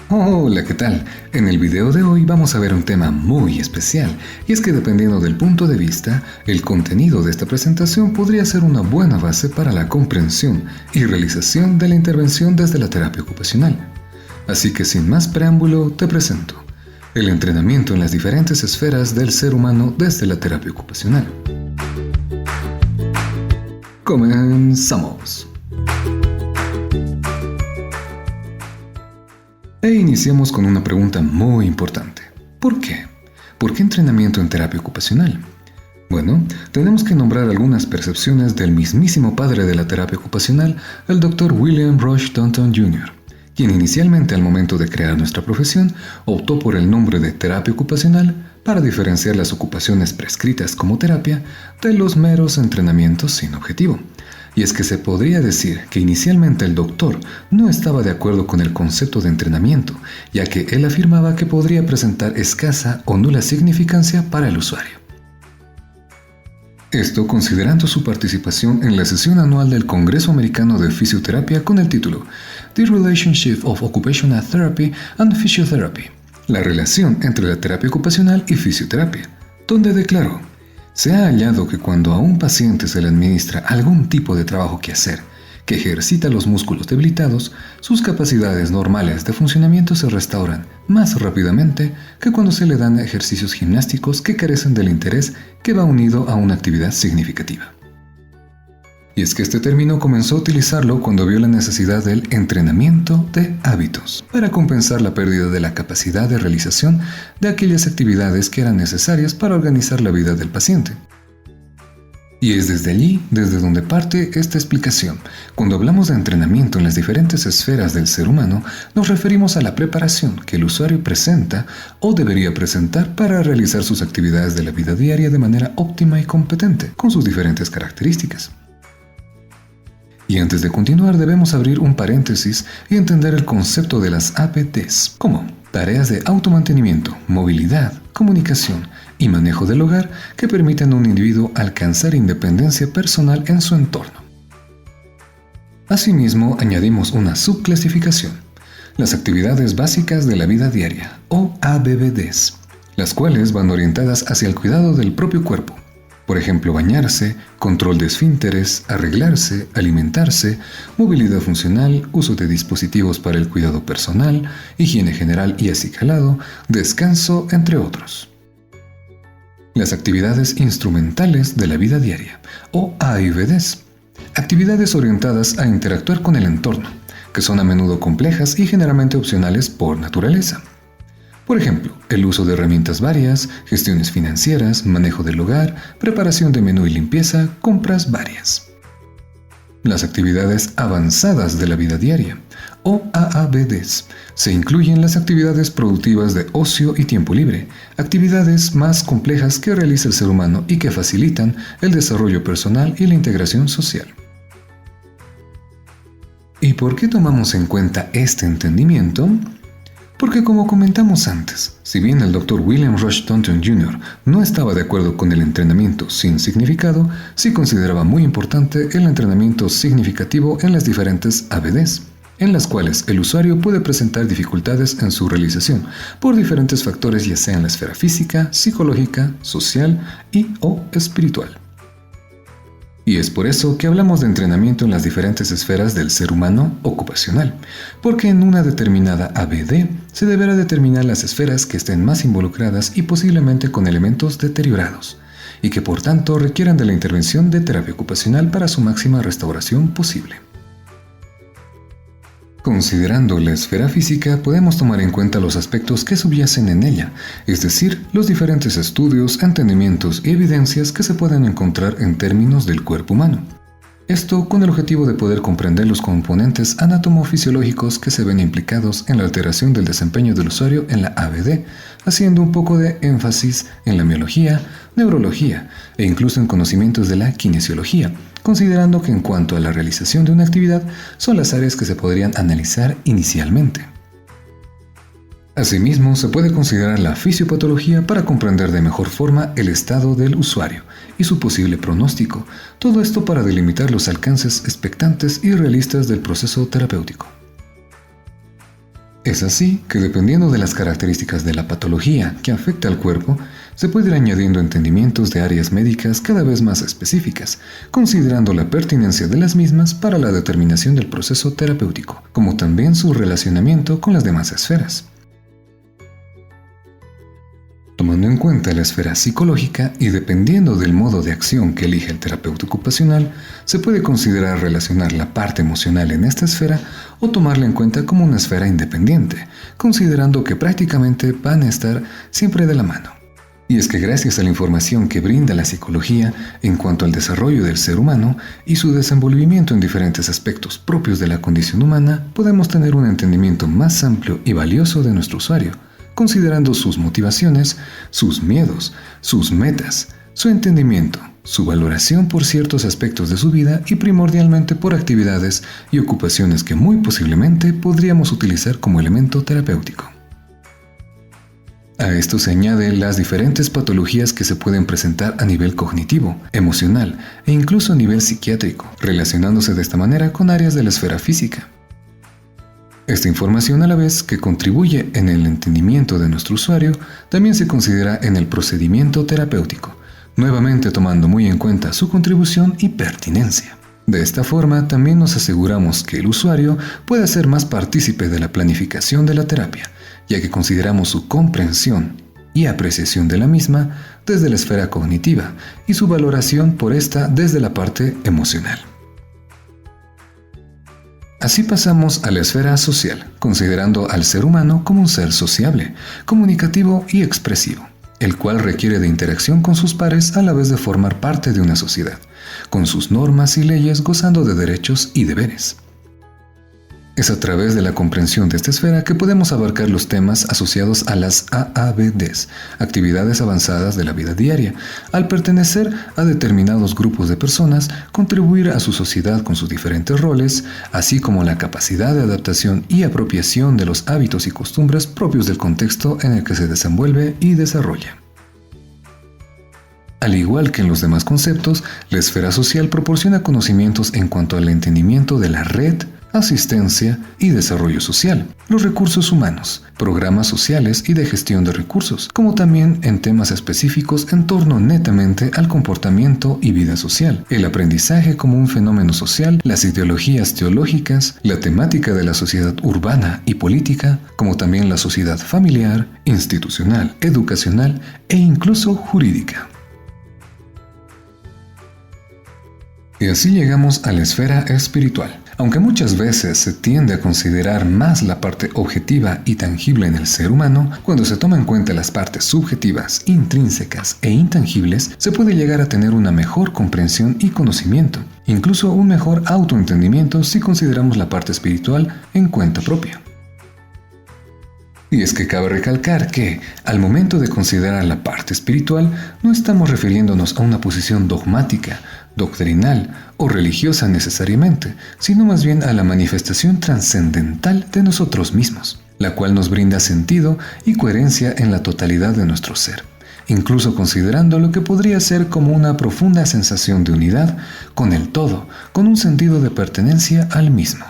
Hola, ¿qué tal? En el video de hoy vamos a ver un tema muy especial, y es que dependiendo del punto de vista, el contenido de esta presentación podría ser una buena base para la comprensión y realización de la intervención desde la terapia ocupacional. Así que sin más preámbulo, te presento el entrenamiento en las diferentes esferas del ser humano desde la terapia ocupacional. Comenzamos. E iniciamos con una pregunta muy importante. ¿Por qué? ¿Por qué entrenamiento en terapia ocupacional? Bueno, tenemos que nombrar algunas percepciones del mismísimo padre de la terapia ocupacional, el Dr. William Rush Thornton Jr., quien inicialmente al momento de crear nuestra profesión optó por el nombre de terapia ocupacional para diferenciar las ocupaciones prescritas como terapia de los meros entrenamientos sin objetivo. Y es que se podría decir que inicialmente el doctor no estaba de acuerdo con el concepto de entrenamiento, ya que él afirmaba que podría presentar escasa o nula significancia para el usuario. Esto considerando su participación en la sesión anual del Congreso Americano de Fisioterapia con el título The Relationship of Occupational Therapy and Physiotherapy, la relación entre la terapia ocupacional y fisioterapia, donde declaró: se ha hallado que cuando a un paciente se le administra algún tipo de trabajo que hacer, que ejercita los músculos debilitados, sus capacidades normales de funcionamiento se restauran más rápidamente que cuando se le dan ejercicios gimnásticos que carecen del interés que va unido a una actividad significativa. Y es que este término comenzó a utilizarlo cuando vio la necesidad del entrenamiento de hábitos para compensar la pérdida de la capacidad de realización de aquellas actividades que eran necesarias para organizar la vida del paciente. Y es desde allí, desde donde parte esta explicación. Cuando hablamos de entrenamiento en las diferentes esferas del ser humano, nos referimos a la preparación que el usuario presenta o debería presentar para realizar sus actividades de la vida diaria de manera óptima y competente, con sus diferentes características. Y antes de continuar debemos abrir un paréntesis y entender el concepto de las ABDs, como tareas de automantenimiento, movilidad, comunicación y manejo del hogar que permiten a un individuo alcanzar independencia personal en su entorno. Asimismo, añadimos una subclasificación, las actividades básicas de la vida diaria, o ABBDs, las cuales van orientadas hacia el cuidado del propio cuerpo. Por ejemplo, bañarse, control de esfínteres, arreglarse, alimentarse, movilidad funcional, uso de dispositivos para el cuidado personal, higiene general y acicalado, descanso, entre otros. Las actividades instrumentales de la vida diaria, o AIVDs, actividades orientadas a interactuar con el entorno, que son a menudo complejas y generalmente opcionales por naturaleza. Por ejemplo, el uso de herramientas varias, gestiones financieras, manejo del hogar, preparación de menú y limpieza, compras varias. Las actividades avanzadas de la vida diaria, o AABDs, se incluyen las actividades productivas de ocio y tiempo libre, actividades más complejas que realiza el ser humano y que facilitan el desarrollo personal y la integración social. ¿Y por qué tomamos en cuenta este entendimiento? Porque como comentamos antes, si bien el Dr. William Rush Thornton Jr. no estaba de acuerdo con el entrenamiento sin significado, sí consideraba muy importante el entrenamiento significativo en las diferentes ABDs, en las cuales el usuario puede presentar dificultades en su realización por diferentes factores, ya sea en la esfera física, psicológica, social y/o espiritual. Y es por eso que hablamos de entrenamiento en las diferentes esferas del ser humano ocupacional, porque en una determinada ABD se deberá determinar las esferas que estén más involucradas y posiblemente con elementos deteriorados, y que por tanto requieran de la intervención de terapia ocupacional para su máxima restauración posible. Considerando la esfera física, podemos tomar en cuenta los aspectos que subyacen en ella, es decir, los diferentes estudios, entendimientos y evidencias que se pueden encontrar en términos del cuerpo humano. Esto con el objetivo de poder comprender los componentes anatomofisiológicos que se ven implicados en la alteración del desempeño del usuario en la ABD, haciendo un poco de énfasis en la biología, neurología e incluso en conocimientos de la kinesiología, considerando que en cuanto a la realización de una actividad son las áreas que se podrían analizar inicialmente. Asimismo, se puede considerar la fisiopatología para comprender de mejor forma el estado del usuario y su posible pronóstico, todo esto para delimitar los alcances expectantes y realistas del proceso terapéutico. Es así que dependiendo de las características de la patología que afecta al cuerpo, se puede ir añadiendo entendimientos de áreas médicas cada vez más específicas, considerando la pertinencia de las mismas para la determinación del proceso terapéutico, como también su relacionamiento con las demás esferas. Tomando en cuenta la esfera psicológica y dependiendo del modo de acción que elige el terapeuta ocupacional, se puede considerar relacionar la parte emocional en esta esfera o tomarla en cuenta como una esfera independiente, considerando que prácticamente van a estar siempre de la mano. Y es que gracias a la información que brinda la psicología en cuanto al desarrollo del ser humano y su desenvolvimiento en diferentes aspectos propios de la condición humana, podemos tener un entendimiento más amplio y valioso de nuestro usuario, considerando sus motivaciones, sus miedos, sus metas, su entendimiento, su valoración por ciertos aspectos de su vida y primordialmente por actividades y ocupaciones que muy posiblemente podríamos utilizar como elemento terapéutico. A esto se añaden las diferentes patologías que se pueden presentar a nivel cognitivo, emocional e incluso a nivel psiquiátrico, relacionándose de esta manera con áreas de la esfera física. Esta información, a la vez que contribuye en el entendimiento de nuestro usuario, también se considera en el procedimiento terapéutico, nuevamente tomando muy en cuenta su contribución y pertinencia. De esta forma, también nos aseguramos que el usuario pueda ser más partícipe de la planificación de la terapia, ya que consideramos su comprensión y apreciación de la misma desde la esfera cognitiva y su valoración por esta desde la parte emocional. Así pasamos a la esfera social, considerando al ser humano como un ser sociable, comunicativo y expresivo, el cual requiere de interacción con sus pares a la vez de formar parte de una sociedad, con sus normas y leyes gozando de derechos y deberes. Es a través de la comprensión de esta esfera que podemos abarcar los temas asociados a las AABDs, actividades avanzadas de la vida diaria, al pertenecer a determinados grupos de personas, contribuir a su sociedad con sus diferentes roles, así como la capacidad de adaptación y apropiación de los hábitos y costumbres propios del contexto en el que se desenvuelve y desarrolla. Al igual que en los demás conceptos, la esfera social proporciona conocimientos en cuanto al entendimiento de la red, asistencia y desarrollo social, los recursos humanos, programas sociales y de gestión de recursos, como también en temas específicos en torno netamente al comportamiento y vida social, el aprendizaje como un fenómeno social, las ideologías teológicas, la temática de la sociedad urbana y política, como también la sociedad familiar, institucional, educacional e incluso jurídica. Y así llegamos a la esfera espiritual. Aunque muchas veces se tiende a considerar más la parte objetiva y tangible en el ser humano, cuando se toma en cuenta las partes subjetivas, intrínsecas e intangibles, se puede llegar a tener una mejor comprensión y conocimiento, incluso un mejor autoentendimiento si consideramos la parte espiritual en cuenta propia. Y es que cabe recalcar que, al momento de considerar la parte espiritual, no estamos refiriéndonos a una posición dogmática, doctrinal o religiosa necesariamente, sino más bien a la manifestación trascendental de nosotros mismos, la cual nos brinda sentido y coherencia en la totalidad de nuestro ser, incluso considerando lo que podría ser como una profunda sensación de unidad con el todo, con un sentido de pertenencia al mismo.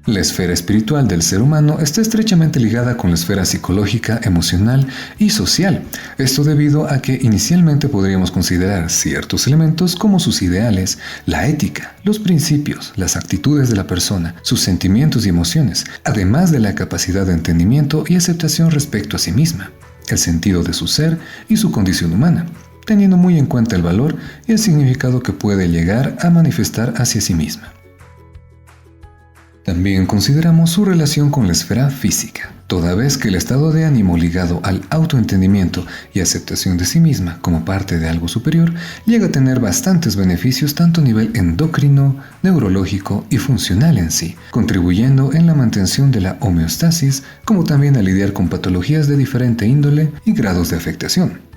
La esfera espiritual del ser humano está estrechamente ligada con la esfera psicológica, emocional y social. Esto debido a que inicialmente podríamos considerar ciertos elementos como sus ideales, la ética, los principios, las actitudes de la persona, sus sentimientos y emociones, además de la capacidad de entendimiento y aceptación respecto a sí misma, el sentido de su ser y su condición humana, teniendo muy en cuenta el valor y el significado que puede llegar a manifestar hacia sí misma. También consideramos su relación con la esfera física, toda vez que el estado de ánimo ligado al autoentendimiento y aceptación de sí misma como parte de algo superior llega a tener bastantes beneficios tanto a nivel endocrino, neurológico y funcional en sí, contribuyendo en la mantención de la homeostasis, como también a lidiar con patologías de diferente índole y grados de afectación.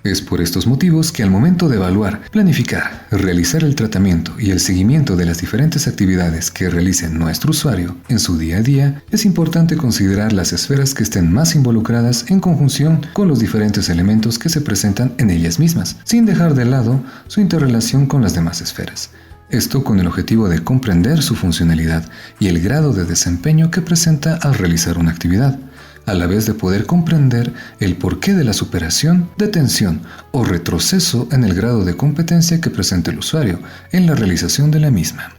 Es por estos motivos que al momento de evaluar, planificar, realizar el tratamiento y el seguimiento de las diferentes actividades que realice nuestro usuario en su día a día, es importante considerar las esferas que estén más involucradas en conjunción con los diferentes elementos que se presentan en ellas mismas, sin dejar de lado su interrelación con las demás esferas, Esto con el objetivo de comprender su funcionalidad y el grado de desempeño que presenta al realizar una actividad, a la vez de poder comprender el porqué de la superación, detención o retroceso en el grado de competencia que presenta el usuario en la realización de la misma.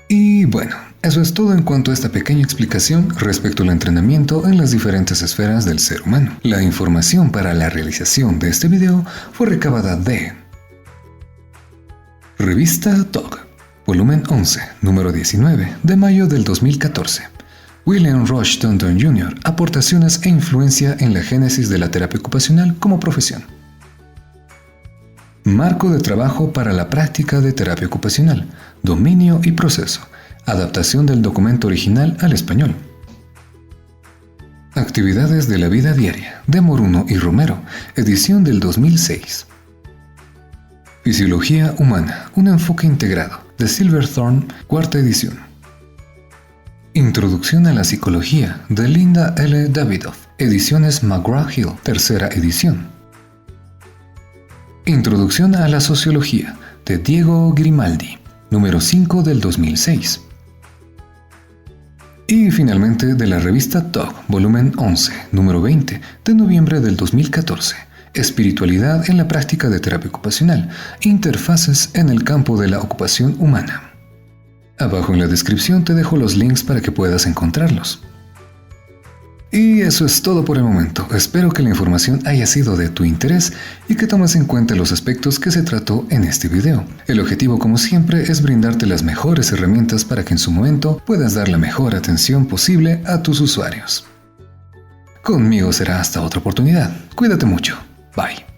Y bueno, eso es todo en cuanto a esta pequeña explicación respecto al entrenamiento en las diferentes esferas del ser humano. La información para la realización de este video fue recabada de Revista TOG, volumen 11, número 19, de mayo del 2014. William Rush Taunton Jr., aportaciones e influencia en la génesis de la terapia ocupacional como profesión. Marco de trabajo para la práctica de terapia ocupacional, dominio y proceso, adaptación del documento original al español. Actividades de la vida diaria, de Moruno y Romero, edición del 2006. Fisiología humana, un enfoque integrado, de Silverthorne, cuarta edición. Introducción a la psicología, de Linda L. Davidoff, ediciones McGraw-Hill, tercera edición. Introducción a la sociología, de Diego Grimaldi, número 5 del 2006. Y finalmente de la revista TOG, volumen 11, número 20, de noviembre del 2014. Espiritualidad en la práctica de terapia ocupacional, interfaces en el campo de la ocupación humana. Abajo en la descripción te dejo los links para que puedas encontrarlos. Y eso es todo por el momento. Espero que la información haya sido de tu interés y que tomes en cuenta los aspectos que se trató en este video. El objetivo, como siempre, es brindarte las mejores herramientas para que en su momento puedas dar la mejor atención posible a tus usuarios. Conmigo será hasta otra oportunidad. Cuídate mucho. Bye.